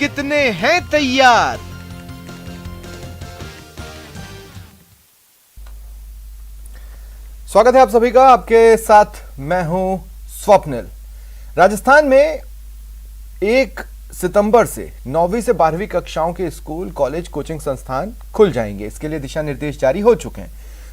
कितने हैं तैयार? स्वागत है आप सभी का, आपके साथ मैं हूं स्वप्निल। राजस्थान में 1 सितंबर से 9वीं से 12वीं कक्षाओं के स्कूल, कॉलेज, कोचिंग संस्थान खुल जाएंगे। इसके लिए दिशा निर्देश जारी हो चुके हैं।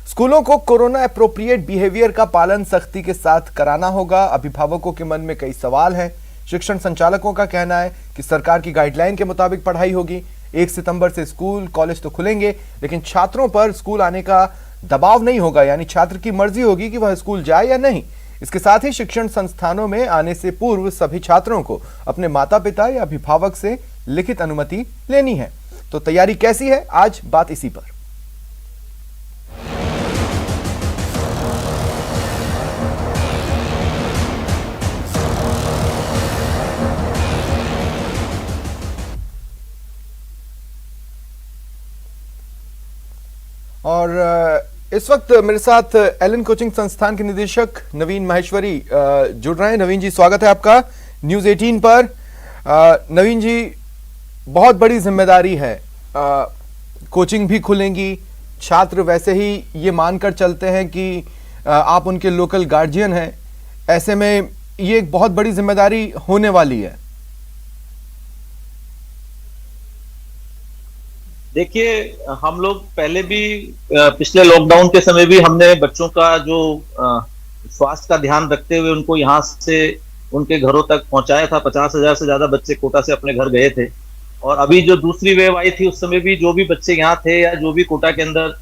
स्कूलों को कोरोना एप्रोप्रिएट बिहेवियर का पालन सख्ती के साथ कराना होगा। अभिभावकों के मन में कई सवाल हैं। शिक्षण संचालकों का कहना है कि सरकार की गाइडलाइन के मुताबिक पढ़ाई होगी। 1 सितंबर से स्कूल, कॉलेज तो खुलेंगे, लेकिन छात्रों पर स्कूल आने का दबाव नहीं होगा, यानी छात्र की मर्जी होगी कि वह स्कूल जाए या नहीं। इसके साथ ही शिक्षण संस्थानों में आने से पूर्व सभी छात्रों को अपने माता पिता या अभिभावक से लिखित अनुमति लेनी है। तो तैयारी कैसी है, आज बात इसी पर। और इस वक्त मेरे साथ एलन कोचिंग संस्थान के निदेशक नवीन माहेश्वरी जुड़ रहे हैं। नवीन जी, स्वागत है आपका न्यूज़ 18 पर। नवीन जी, बहुत बड़ी जिम्मेदारी है। कोचिंग भी खुलेंगी, छात्र वैसे ही ये मानकर चलते हैं कि आप उनके लोकल गार्जियन हैं। ऐसे में ये एक बहुत बड़ी जिम्मेदारी होने वाली है। देखिए, हम लोग पहले भी पिछले लॉकडाउन के समय भी हमने बच्चों का जो स्वास्थ्य का ध्यान रखते हुए उनको यहाँ से उनके घरों तक पहुंचाया था। 50,000 से ज्यादा बच्चे कोटा से अपने घर गए थे। और अभी जो दूसरी वेव आई थी उस समय भी जो भी बच्चे यहाँ थे या जो भी कोटा के अंदर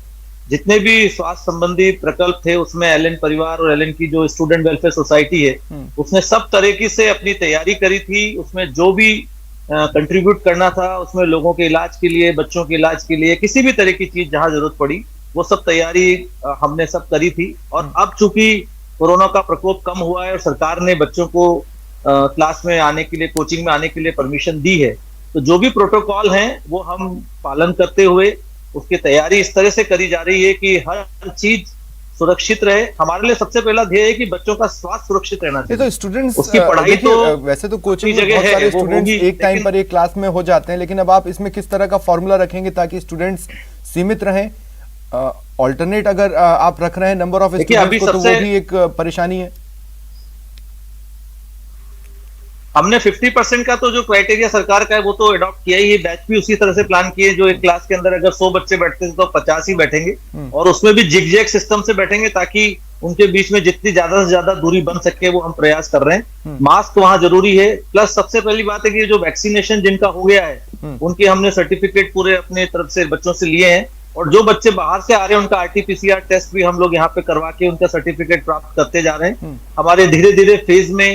जितने भी स्वास्थ्य संबंधी प्रकल्प थे, उसमें एलन परिवार और एलन की जो स्टूडेंट वेलफेयर सोसाइटी है उसने सब तरीके से अपनी तैयारी करी थी। उसमें जो भी कंट्रीब्यूट करना था, उसमें लोगों के इलाज के लिए, बच्चों के इलाज के लिए, किसी भी तरह की चीज जहां जरूरत पड़ी वो सब तैयारी हमने सब करी थी। और अब चूंकि कोरोना का प्रकोप कम हुआ है और सरकार ने बच्चों को क्लास में आने के लिए, कोचिंग में आने के लिए परमिशन दी है, तो जो भी प्रोटोकॉल हैं वो हम पालन करते हुए उसकी तैयारी इस तरह से करी जा रही है कि हर चीज सुरक्षित रहे। हमारे लिए सबसे पहला ध्येय है कि बच्चों का स्वास्थ्य सुरक्षित रहना चाहिए। तो स्टूडेंट्स उसकी पढ़ाई तो वैसे तो कोचिंग में बहुत सारे स्टूडेंट्स एक टाइम पर एक क्लास में हो जाते हैं, लेकिन अब आप इसमें किस तरह का फॉर्मूला रखेंगे ताकि स्टूडेंट्स सीमित रहें? ऑल्टरनेट अगर आप रख रहे हैं नंबर ऑफ स्टूडेंट्स को, तो वो भी एक परेशानी है। हमने 50% का तो जो क्राइटेरिया सरकार का है वो तो अडॉप्ट किया ही है। बैच भी उसी तरह से प्लान किए जो एक क्लास के अंदर अगर 100 बच्चे बैठते थे तो 50 ही बैठेंगे, और उसमें भी जिग-जैग सिस्टम से बैठेंगे ताकि उनके बीच में जितनी ज्यादा से ज्यादा दूरी बन सके वो हम प्रयास कर रहे हैं। मास्क वहां जरूरी है। प्लस सबसे पहली बात है कि जो वैक्सीनेशन जिनका हो गया है उनके हमने सर्टिफिकेट पूरे अपने तरफ से बच्चों से लिए हैं, और जो बच्चे बाहर से आ रहे हैं उनका RT-PCR टेस्ट भी हम लोग यहाँ पे करवा के उनका सर्टिफिकेट प्राप्त करते जा रहे हैं। हमारे धीरे धीरे फेज में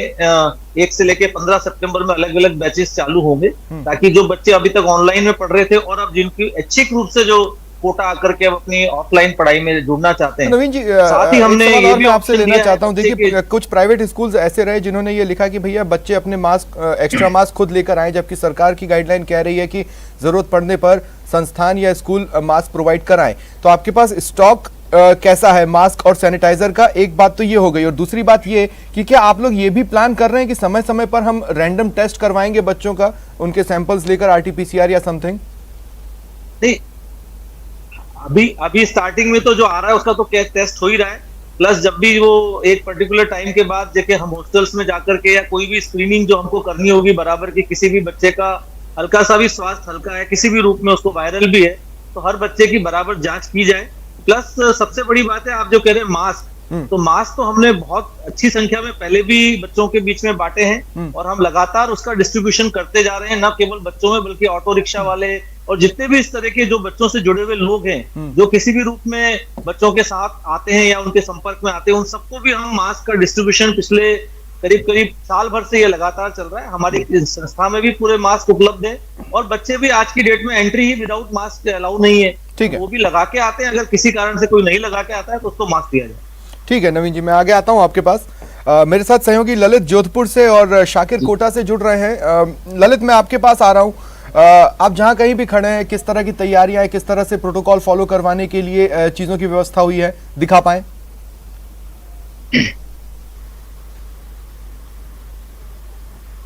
1 से लेके 15 सितंबर में अलग अलग बैचेस चालू होंगे, ताकि जो बच्चे अभी तक ऑनलाइन में पढ़ रहे थे और अब जिनकी ऐच्छिक रूप से जो कोटा आकर के अब अपनी ऑफलाइन पढ़ाई में जुड़ना चाहते हैं। नवीन जी, साथ ही हमने ये भी आपसे लेना चाहता हूं। देखिए, कुछ प्राइवेट स्कूल्स ऐसे रहे जिन्होंने ये लिखा कि भैया बच्चे अपने मास्क, एक्स्ट्रा मास्क खुद लेकर आए, जबकि सरकार की गाइडलाइन कह रही है कि जरूरत पड़ने पर संस्थान या स्कूल मास्क प्रोवाइड कराएं। तो आपके पास स्टॉक कैसा है मास्क और सैनिटाइजर का? एक बात तो ये हो गई, और दूसरी बात ये कि क्या आप लोग ये भी प्लान कर रहे हैं कि समय समय पर हम रैंडम टेस्ट करवाएंगे बच्चों का, उनके सैंपल्स लेकर, RT-PCR या समथिंग? नहीं, अभी स्टार्टिंग में तो जो आ रहा है उसका तो टेस्ट हो ही रहा है। प्लस जब भी वो एक पर्टिकुलर टाइम के बाद जैसे हम हॉस्टल्स में जाकर के या कोई भी स्क्रीनिंग जो हमको करनी होगी बराबर की, किसी भी बच्चे का हल्का सा भी स्वास्थ्य हल्का है, किसी भी रूप में उसको वायरल भी है, तो हर बच्चे की बराबर जांच की जाए। प्लस सबसे बड़ी बात है, आप जो कह रहे हैं मास्क, तो मास्क तो हमने बहुत अच्छी संख्या में पहले भी बच्चों के बीच में बांटे हैं और हम लगातार उसका डिस्ट्रीब्यूशन करते जा रहे हैं, न केवल बच्चों में बल्कि ऑटो रिक्शा वाले और जितने भी इस तरह के जो बच्चों से जुड़े हुए लोग हैं जो किसी भी रूप में बच्चों के साथ आते हैं या उनके संपर्क में आते हैं, उन सबको भी हम मास्क का डिस्ट्रीब्यूशन पिछले करीब साल भर से ये लगातार चल रहा है। हमारी संस्था में भी पूरे मास्क उपलब्ध है और बच्चे भी आज की डेट में एंट्री ही विदाउट मास्क अलाउ नहीं है, ठीक है, वो भी लगा के आते हैं। अगर किसी कारण से कोई नहीं लगा के आता है तो उसको मास्क दिया जाए। ठीक है नवीन जी, मैं आगे आता हूं आपके पास। मेरे साथ सहयोगी ललित जोधपुर से और शाकिर कोटा से जुड़ रहे हैं। ललित, मैं आपके पास आ रहा हूं। आप जहां कहीं भी खड़े हैं, किस तरह की तैयारियां हैं, किस तरह से प्रोटोकॉल फॉलो करवाने के लिए चीजों की व्यवस्था हुई है, दिखा पाए?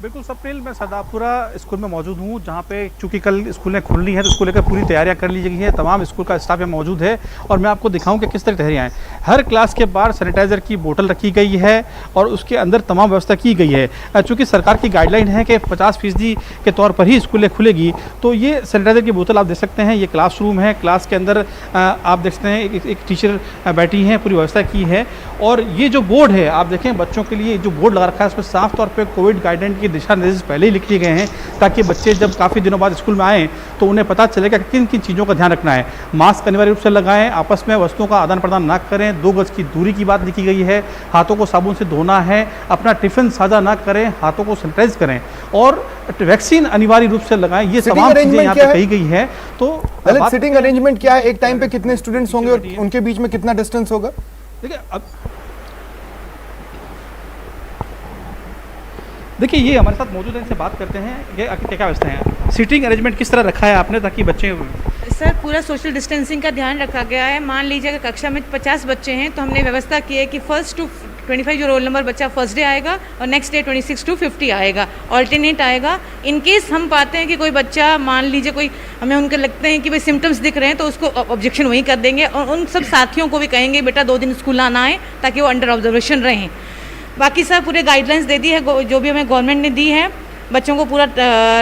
बिल्कुल स्वप्निल, मैं सदापुरा स्कूल में मौजूद हूँ, जहाँ पे चूंकि कल स्कूलें खुलनी है तो इसको लेकर पूरी तैयारियां कर ली गई है। तमाम स्कूल का स्टाफ यहाँ मौजूद है और मैं आपको दिखाऊं कि किस तरह की तैयारियां हैं। हर क्लास के बाहर सैनिटाइजर की बोतल रखी गई है और उसके अंदर तमाम व्यवस्था की गई है। चूँकि सरकार की गाइडलाइन है कि 50% के तौर पर ही स्कूलें खुलेगी, तो ये सैनिटाइजर की बोतल आप देख सकते हैं। ये क्लासरूम है, क्लास के अंदर आप देख सकते हैं एक टीचर बैठी हैं, पूरी व्यवस्था की है। और ये जो बोर्ड है आप देखें, बच्चों के लिए जो बोर्ड लगा रखा है उसमें साफ तौर पे कोविड गाइडलाइन के दिशा निर्देश पहले ही लिख दिए गए हैं, ताकि बच्चे जब काफ़ी दिनों बाद स्कूल में आएँ तो उन्हें पता चलेगा कि किन किन चीज़ों का ध्यान रखना है। मास्क अनिवार्य रूप से लगाएं, आपस में वस्तुओं का आदान प्रदान ना करें, 2 गज की दूरी की बात लिखी गई है, हाथों को साबुन से धोना है, अपना टिफिन साझा ना करें, हाथों को सैनिटाइज करें और वैक्सीन अनिवार्य रूप से लगाएं। ये तमाम चीज़ें यहाँ पे कही गई है। तो सिटिंग अरेंजमेंट क्या है? एक टाइम पे कितने स्टूडेंट्स होंगे और उनके बीच में कितना डिस्टेंस होगा? देखिए ये हमारे साथ मौजूद है, इनसे बात करते हैं ये क्या क्या व्यवस्था है, सीटिंग अरेंजमेंट किस तरह रखा है आपने ताकि बच्चे। सर पूरा सोशल डिस्टेंसिंग का ध्यान रखा गया है। मान लीजिए अगर कक्षा में 50 बच्चे हैं तो हमने व्यवस्था की है कि 1 to 25 जो रोल नंबर बच्चा फर्स्ट डे आएगा और नेक्स्ट डे 26 to 50 आएगा, ऑल्टरनेट आएगा। इन केस हम पाते हैं कि कोई बच्चा, मान लीजिए कोई, हमें उनके लगते हैं कि भाई सिम्टम्स दिख रहे हैं, तो उसको ऑब्जेक्शन वहीं कर देंगे और उन सब साथियों को भी कहेंगे बेटा 2 दिन स्कूल आना है, ताकि वो अंडर ऑब्जर्वेशन रहें। बाकी सर पूरे गाइडलाइंस दे दी है जो भी हमें गवर्नमेंट ने दी है, बच्चों को पूरा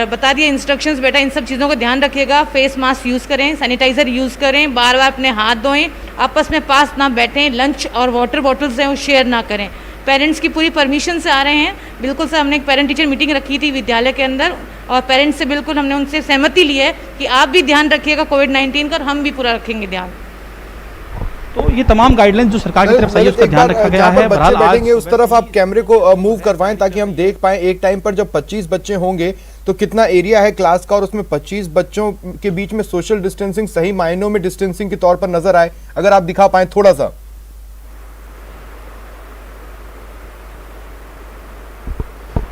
बता दिया इंस्ट्रक्शंस, बेटा इन सब चीज़ों का ध्यान रखिएगा, फेस मास्क यूज़ करें, सैनिटाइज़र यूज़ करें, बार बार अपने हाथ धोएं, आपस में पास ना बैठें, लंच और वाटर बॉटल्स हैं वो शेयर ना करें। पेरेंट्स की पूरी परमिशन से आ रहे हैं। बिल्कुल सर, हमने एक पेरेंट टीचर मीटिंग रखी थी विद्यालय के अंदर और पेरेंट्स से बिल्कुल हमने उनसे सहमति ली है कि आप भी ध्यान रखिएगा कोविड-19 का और हम भी पूरा रखेंगे ध्यान। तो ये तमाम गाइडलाइंस जो सरकार की तरफ से है उसका ध्यान रखा गया है। बच्चे बैठेंगे उस तरफ आप कैमरे को मूव करवाएं ताकि हम देख पाएं। एक टाइम पर जब 25 बच्चे होंगे तो कितना एरिया है क्लास का और उसमें 25 बच्चों के बीच में सोशल डिस्टेंसिंग सही मायनों में डिस्टेंसिंग के तौर पर नजर आए, अगर आप दिखा पाएं थोड़ा सा।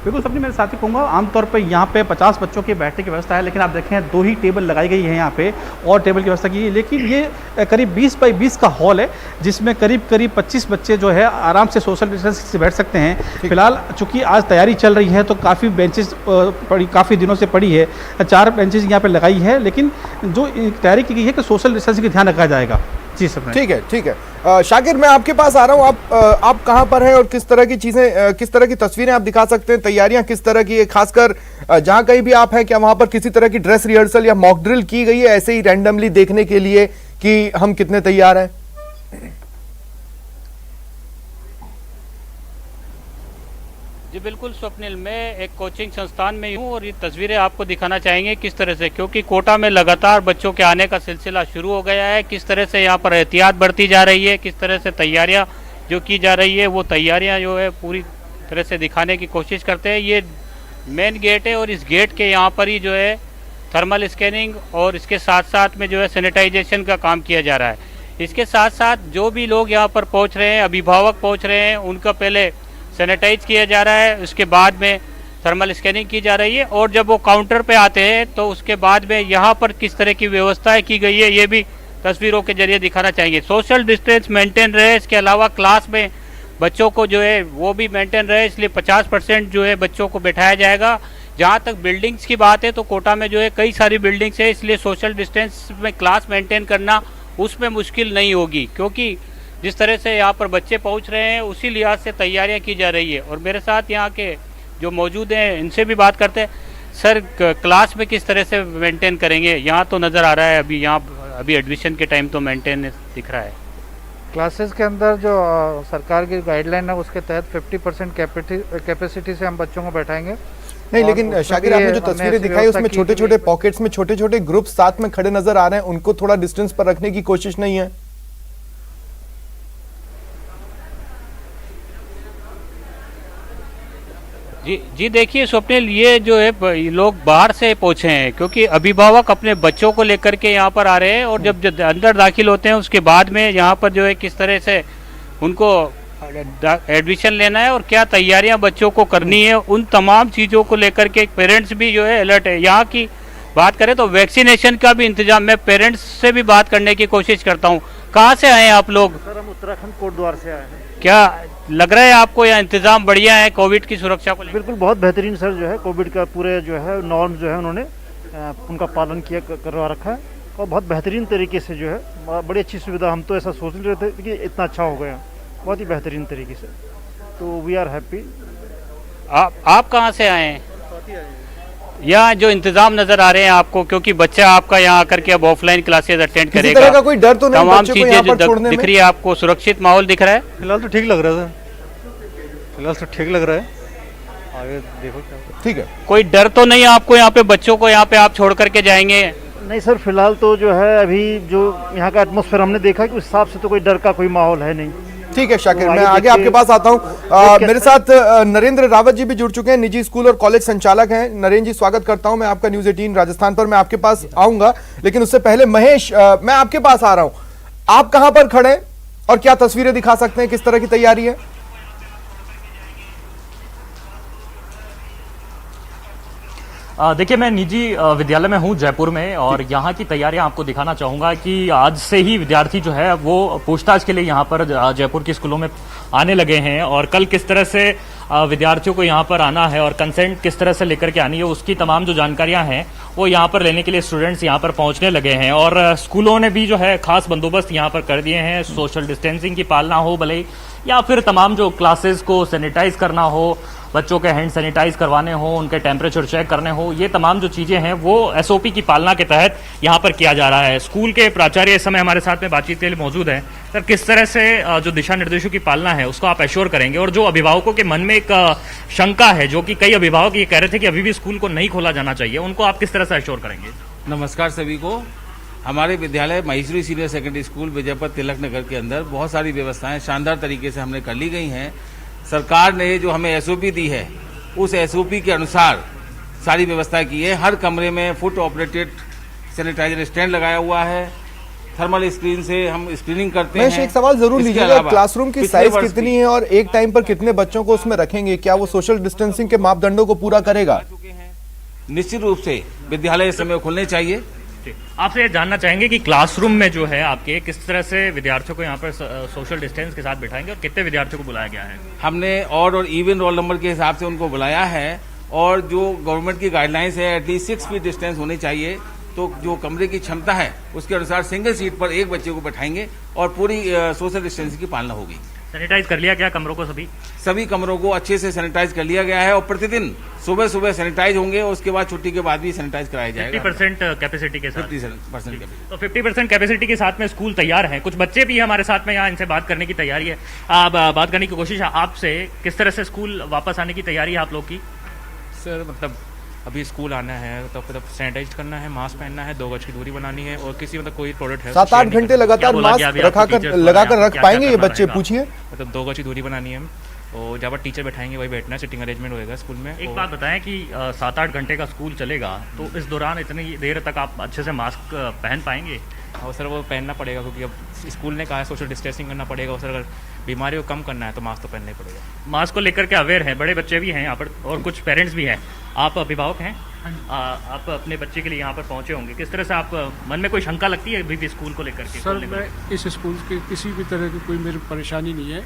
बिल्कुल सबने मेरे साथी कहूँगा, आमतौर पे यहाँ पे 50 बच्चों के बैठने की व्यवस्था है, लेकिन आप देखें 2 ही टेबल लगाई गई है यहाँ पे और टेबल की व्यवस्था की है। लेकिन ये करीब 20 बाई 20 का हॉल है जिसमें करीब 25 बच्चे जो है आराम से सोशल डिस्टेंस से बैठ सकते हैं। फिलहाल चूँकि आज तैयारी चल रही है तो काफ़ी बेंचेस काफ़ी दिनों से पड़ी है, 4 बेंचेस यहाँ पर लगाई है, लेकिन जो तैयारी की गई है कि सोशल डिस्टेंसिंग का ध्यान रखा जाएगा। जी सर, ठीक है ठीक है। शाकिर, मैं आपके पास आ रहा हूँ। आप कहाँ पर हैं और किस तरह की चीजें, किस तरह की तस्वीरें आप दिखा सकते हैं? तैयारियां किस तरह की है, खासकर जहां कहीं भी आप हैं, क्या वहां पर किसी तरह की ड्रेस रिहर्सल या मॉक ड्रिल की गई है ऐसे ही रैंडमली देखने के लिए कि हम कितने तैयार हैं? जी बिल्कुल स्वप्निल, मैं एक कोचिंग संस्थान में हूँ और ये तस्वीरें आपको दिखाना चाहेंगे किस तरह से, क्योंकि कोटा में लगातार बच्चों के आने का सिलसिला शुरू हो गया है। किस तरह से यहाँ पर एहतियात बढ़ती जा रही है, किस तरह से तैयारियाँ जो की जा रही है वो तैयारियाँ जो है पूरी तरह से दिखाने की कोशिश करते हैं। ये मेन गेट है और इस गेट के यहाँ पर ही जो है थर्मल स्कैनिंग और इसके साथ साथ में जो है सैनिटाइजेशन का काम किया जा रहा है। इसके साथ साथ जो भी लोग यहाँ पर पहुँच रहे हैं, अभिभावक पहुँच रहे हैं, उनका पहले सैनिटाइज किया जा रहा है, उसके बाद में थर्मल स्कैनिंग की जा रही है और जब वो काउंटर पे आते हैं तो उसके बाद में यहाँ पर किस तरह की व्यवस्थाएं की गई है ये भी तस्वीरों के जरिए दिखाना चाहेंगे। सोशल डिस्टेंस मेंटेन रहे, इसके अलावा क्लास में बच्चों को जो है वो भी मेंटेन रहे, इसलिए 50% जो है बच्चों को बैठाया जाएगा। जहाँ तक बिल्डिंग्स की बात है तो कोटा में जो है कई सारी बिल्डिंग्स है, इसलिए सोशल डिस्टेंस में क्लास मेंटेन करना उसमें मुश्किल नहीं होगी, क्योंकि जिस तरह से यहाँ पर बच्चे पहुँच रहे हैं उसी लिहाज से तैयारियाँ की जा रही है। और मेरे साथ यहाँ के जो मौजूद हैं इनसे भी बात करते हैं। सर, क्लास में किस तरह से मेंटेन करेंगे? यहाँ तो नज़र आ रहा है अभी एडमिशन के टाइम तो मेंटेन दिख रहा है। क्लासेस के अंदर जो सरकार की गाइडलाइन है उसके तहत 50% कैपेसिटी से हम बच्चों को बैठाएंगे। नहीं, लेकिन शाकिर आपने जो तस्वीरें दिखाई उसमें छोटे छोटे पॉकेट्स में छोटे छोटे ग्रुप साथ में खड़े नजर आ रहे हैं, उनको थोड़ा डिस्टेंस पर रखने की कोशिश नहीं है? जी देखिए स्वप्निल, ये जो है लोग बाहर से पहुंचे हैं क्योंकि अभिभावक अपने बच्चों को लेकर के यहाँ पर आ रहे हैं और जब अंदर दाखिल होते हैं उसके बाद में यहाँ पर जो है किस तरह से उनको एडमिशन लेना है और क्या तैयारियां बच्चों को करनी है, उन तमाम चीज़ों को लेकर के पेरेंट्स भी जो है अलर्ट है। यहाँ की बात करें तो वैक्सीनेशन का भी इंतजाम, मैं पेरेंट्स से भी बात करने की कोशिश करता हूँ। कहाँ से आए हैं आप लोग? सर हम उत्तराखंड कोटद्वार से आए हैं। क्या लग रहा है आपको यहाँ इंतजाम बढ़िया है कोविड की सुरक्षा को लेकर? बिल्कुल बहुत बेहतरीन सर, जो है कोविड का पूरे जो है नॉर्म जो है उन्होंने उनका पालन करवा रखा है और बहुत बेहतरीन तरीके से जो है बड़ी अच्छी सुविधा। हम तो ऐसा सोच रहे थे कि इतना अच्छा हो गया, बहुत ही बेहतरीन तरीके से, तो वी आर हैप्पी। आप कहाँ से आए हैं? यहाँ जो इंतजाम नजर आ रहे हैं आपको, क्योंकि बच्चा आपका यहाँ आकर के अब ऑफलाइन क्लासेस अटेंड किसी करेगा, तरह का कोई डर तो नहीं तमाम बच्चे को यहाँ चीजें पर जो छोड़ने दिख में? रही है आपको, सुरक्षित माहौल दिख रहा है? फिलहाल तो ठीक लग रहा है फिलहाल तो ठीक लग रहा है, आगे देखो क्या होता है। ठीक है, कोई डर तो नहीं आपको यहाँ पे, बच्चों को यहाँ पे आप छोड़ करके जाएंगे? नहीं सर, फिलहाल तो जो है अभी जो यहाँ का एटमॉस्फेयर हमने देखा कि उस हिसाब से तो कोई डर का कोई माहौल है नहीं। ठीक है शाकिर, तो मैं आगे आगे देखिए- आपके पास आता हूँ। मेरे साथ नरेंद्र रावत जी भी जुड़ चुके हैं, निजी स्कूल और कॉलेज संचालक हैं। नरेंद्र जी, स्वागत करता हूं मैं आपका न्यूज़ 18 राजस्थान पर। मैं आपके पास आऊंगा, लेकिन उससे पहले महेश, मैं आपके पास आ रहा हूं। आप कहां पर खड़े हैं और क्या तस्वीरें दिखा सकते हैं, किस तरह की तैयारी है? देखिए, मैं निजी विद्यालय में हूं जयपुर में, और यहाँ की तैयारियां आपको दिखाना चाहूंगा कि आज से ही विद्यार्थी जो है वो पूछताछ के लिए यहाँ पर जयपुर के स्कूलों में आने लगे हैं, और कल किस तरह से विद्यार्थियों को यहाँ पर आना है और कंसेंट किस तरह से लेकर के आनी है, उसकी तमाम जो जानकारियां हैं वो यहाँ पर लेने के लिए स्टूडेंट्स यहाँ पर पहुंचने लगे हैं। और स्कूलों ने भी जो है खास बंदोबस्त यहाँ पर कर दिए हैं, सोशल डिस्टेंसिंग की पालना हो भले ही, या फिर तमाम जो क्लासेस को सैनिटाइज करना हो, बच्चों के हैंड सैनिटाइज करवाने हो, उनके टेम्परेचर चेक करने हो, ये तमाम जो चीजें हैं वो एसओपी की पालना के तहत यहाँ पर किया जा रहा है। स्कूल के प्राचार्य इस समय हमारे साथ में बातचीत के लिए मौजूद हैं। सर, किस तरह से जो दिशा निर्देशों की पालना है उसको आप एश्योर करेंगे, और जो अभिभावकों के मन में एक शंका है, जो कि कई अभिभावक ये कह रहे थे कि अभी भी स्कूल को नहीं खोला जाना चाहिए, उनको आप किस तरह से एश्योर करेंगे? नमस्कार सभी को। हमारे विद्यालय Maheshwari senior secondary school Vijaypath Tilak Nagar के अंदर बहुत सारी व्यवस्थाएं शानदार तरीके से हमने कर ली गई हैं। सरकार ने जो हमें एसओपी दी है उस एसओपी के अनुसार सारी व्यवस्था की है। हर कमरे में फुट ऑपरेटेड सैनिटाइजर स्टैंड लगाया हुआ है, थर्मल स्क्रीन से हम स्क्रीनिंग करते हैं। मैं एक सवाल जरूर इसके लीजिएगा, अलावा क्लासरूम की पिछले साइज वर्ष कितनी भी है और एक टाइम पर कितने बच्चों को उसमें रखेंगे? क्या वो सोशल डिस्टेंसिंग के मापदंडों को पूरा करेगा? निश्चित रूप से विद्यालय इस समय खुलने चाहिए। आपसे ये जानना चाहेंगे कि क्लासरूम में जो है आपके किस तरह से विद्यार्थियों को यहाँ पर सोशल डिस्टेंस के साथ बिठाएंगे, और कितने विद्यार्थियों को बुलाया गया है? हमने ऑड और इवन रोल नंबर के हिसाब से उनको बुलाया है, और जो गवर्नमेंट की गाइडलाइंस है एटलीस्ट 6 फीट डिस्टेंस होनी चाहिए। तो जो कमरे की क्षमता है उसके अनुसार सिंगल सीट पर एक बच्चे को बैठाएंगे और पूरी सोशल डिस्टेंसिंग की पालना होगी। सैनिटाइज कर लिया गया कमरों को? सभी कमरों को अच्छे से सैनिटाइज कर लिया गया है, और प्रतिदिन सुबह सुबह सैनिटाइज होंगे, और उसके बाद छुट्टी के बाद भी सैनिटाइज कराया जाएगा 50% कैपेसिटी के साथ। 50% कैपेसिटी। तो 50% कैपेसिटी के साथ में स्कूल तैयार है। कुछ बच्चे भी हमारे साथ में यहाँ, इनसे बात करने की तैयारी है, बात करने की कोशिश है आपसे। किस तरह से स्कूल वापस आने की तैयारी है आप लोग की? सर, मतलब अभी स्कूल आना है तो फिर सैनिटाइज करना है, मास्क पहनना है, 2 गज की दूरी बनानी है, और किसी मतलब कोई प्रोडक्ट है 7-8 घंटे लगातार मास्क लगाकर रख पाएंगे ये बच्चे? पूछिए। मतलब 2 गज की दूरी बनानी है, और जहाँ पर टीचर बैठाएंगे वही बैठना है, सिटिंग अरेंजमेंट होएगा स्कूल में। एक बात बताएं कि 7-8 घंटे का स्कूल चलेगा, तो इस दौरान इतनी देर तक आप अच्छे से मास्क पहन पाएंगे? और सर वो पहनना पड़ेगा, क्योंकि अब स्कूल ने कहा है सोशल डिस्टेंसिंग करना पड़ेगा, और सर अगर बीमारी को कम करना है तो मास्क तो पहनना ही पड़ेगा। मास्क को लेकर के अवेयर हैं, बड़े बच्चे भी हैं यहाँ पर और कुछ पेरेंट्स भी हैं। आप अभिभावक हैं, आप अपने बच्चे के लिए यहाँ पर पहुँचे होंगे, किस तरह से आप मन में कोई शंका लगती है अभी भी स्कूल को लेकर के? सर, मैं इस स्कूल की किसी भी तरह की कोई मेरी परेशानी नहीं है।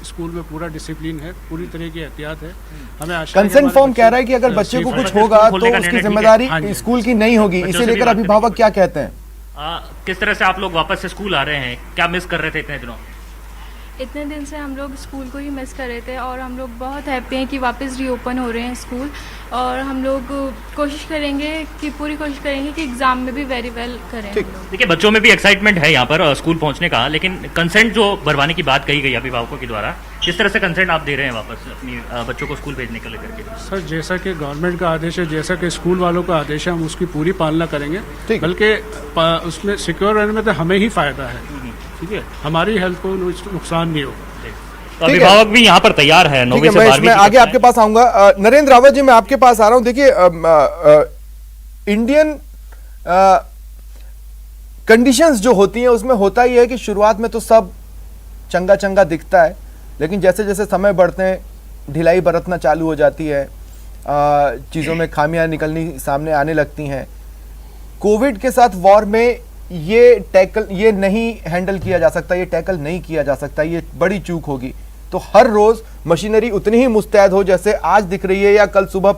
स्कूल में पूरा डिसिप्लिन है, पूरी तरह की एहतियात है। हमें आशा है कि कंसेंट फॉर्म हमारे कह रहा है कि अगर बच्चे को कुछ होगा तो उसकी जिम्मेदारी स्कूल की नहीं होगी, इसे लेकर अभिभावक क्या कहते हैं? किस तरह से आप लोग वापस से स्कूल आ रहे हैं? क्या मिस कर रहे थे इतने दिनों? इतने दिन से हम लोग स्कूल को ही मिस कर रहे थे, और हम लोग बहुत हैप्पी हैं कि वापस रीओपन हो रहे हैं स्कूल, और हम लोग कोशिश करेंगे कि पूरी कोशिश करेंगे कि एग्ज़ाम में भी वेरी वेल करें। देखिए, बच्चों में भी एक्साइटमेंट है यहाँ पर स्कूल पहुँचने का, लेकिन कंसेंट जो भरवाने की बात कही गई अभिभावकों के द्वारा, किस तरह से कंसेंट आप दे रहे हैं वापस अपनी बच्चों को स्कूल भेजने को लेकर के? सर, जैसा कि गवर्नमेंट का आदेश है, जैसा कि स्कूल वालों का आदेश है, हम उसकी पूरी पालना करेंगे। बल्कि उसमें सिक्योर रहने में तो हमें ही फायदा है, ठीक है, हमारी हेल्थ को नुकसान नहीं होगा। तो अभिभावक भी यहाँ पर तैयार है। 9वीं से 12वीं मैं आगे आपके पास आऊंगा। नरेंद्र रावत जी, मैं आपके पास आ रहा हूं। देखिए, इंडियन कंडीशंस जो होती हैं उसमें होता ही है कि शुरुआत में तो सब चंगा चंगा दिखता है, लेकिन जैसे जैसे समय बढ़ते हैं ढिलाई बरतना चालू हो जाती है, चीज़ों में खामियां निकलनी सामने आने लगती हैं। कोविड के साथ वॉर में ये नहीं हैंडल किया जा सकता, ये टैकल नहीं किया जा सकता, ये बड़ी चूक होगी। तो हर रोज मशीनरी उतनी ही मुस्तैद हो जैसे आज दिख रही है या कल सुबह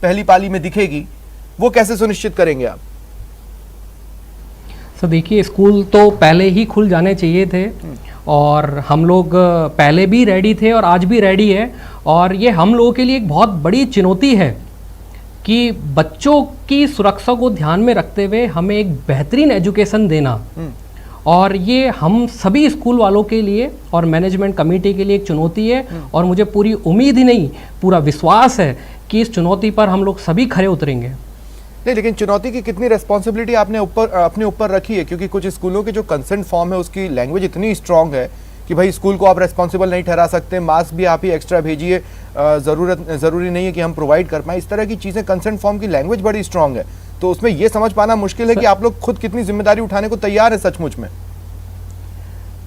पहली पाली में दिखेगी, वो कैसे सुनिश्चित करेंगे आप? सर देखिए, स्कूल तो पहले ही खुल जाने चाहिए थे और हम लोग पहले भी रेडी थे और आज भी रेडी है। और ये हम लोगों के लिए एक बहुत बड़ी चुनौती है कि बच्चों की सुरक्षा को ध्यान में रखते हुए हमें एक बेहतरीन एजुकेशन देना, और ये हम सभी स्कूल वालों के लिए और मैनेजमेंट कमेटी के लिए एक चुनौती है। और मुझे पूरी उम्मीद ही नहीं, पूरा विश्वास है कि इस चुनौती पर हम लोग सभी खरे उतरेंगे। नहीं, लेकिन चुनौती की कितनी रेस्पॉन्सिबिलिटी आपने अपने ऊपर रखी है? क्योंकि कुछ स्कूलों के जो कंसेंट फॉर्म है उसकी लैंग्वेज इतनी स्ट्रांग है कि भाई स्कूल को आप रेस्पॉन्सिबल नहीं ठहरा सकते, मास्क भी आप ही एक्स्ट्रा भेजिए, ज़रूरी नहीं है कि हम प्रोवाइड कर पाएँ, इस तरह की चीज़ें। कंसेंट फॉर्म की लैंग्वेज बड़ी स्ट्रांग है, तो उसमें यह समझ पाना मुश्किल है कि आप लोग खुद कितनी जिम्मेदारी उठाने को तैयार है सचमुच में।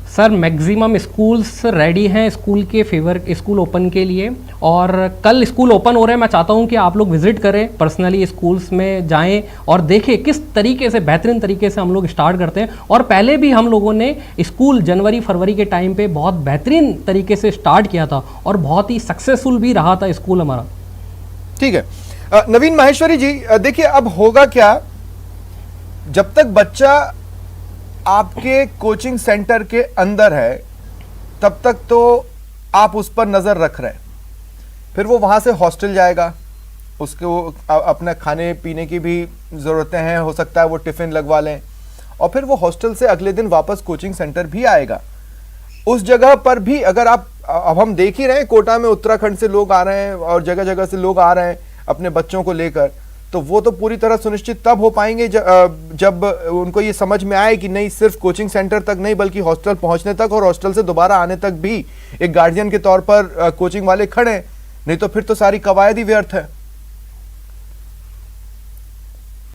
सर मैक्सिमम स्कूल्स रेडी हैं स्कूल के फेवर, स्कूल ओपन के लिए, और कल स्कूल ओपन हो रहे हैं। मैं चाहता हूं कि आप लोग विजिट करें, पर्सनली स्कूल्स में जाएं और देखें किस तरीके से, बेहतरीन तरीके से हम लोग स्टार्ट करते हैं। और पहले भी हम लोगों ने स्कूल जनवरी फरवरी के टाइम पे बहुत बेहतरीन तरीके से स्टार्ट किया था और बहुत ही सक्सेसफुल भी रहा था स्कूल हमारा। ठीक है, नवीन माहेश्वरी जी, देखिए अब होगा क्या, जब तक बच्चा आपके कोचिंग सेंटर के अंदर है तब तक तो आप उस पर नजर रख रहे हैं, फिर वो वहां से हॉस्टल जाएगा, उसको अपने खाने पीने की भी जरूरतें हैं, हो सकता है वो टिफिन लगवा लें, और फिर वो हॉस्टल से अगले दिन वापस कोचिंग सेंटर भी आएगा। उस जगह पर भी अगर आप, अब हम देख ही रहे हैं कोटा में उत्तराखंड से लोग आ रहे हैं और जगह जगह से लोग आ रहे हैं अपने बच्चों को लेकर, तो वो तो पूरी तरह सुनिश्चित तब हो पाएंगे जब उनको ये समझ में आए कि नहीं, सिर्फ कोचिंग सेंटर तक नहीं बल्कि हॉस्टल पहुंचने तक और हॉस्टल से दोबारा आने तक भी एक गार्जियन के तौर पर कोचिंग वाले खड़े हैं, नहीं तो फिर तो सारी कवायद ही व्यर्थ है।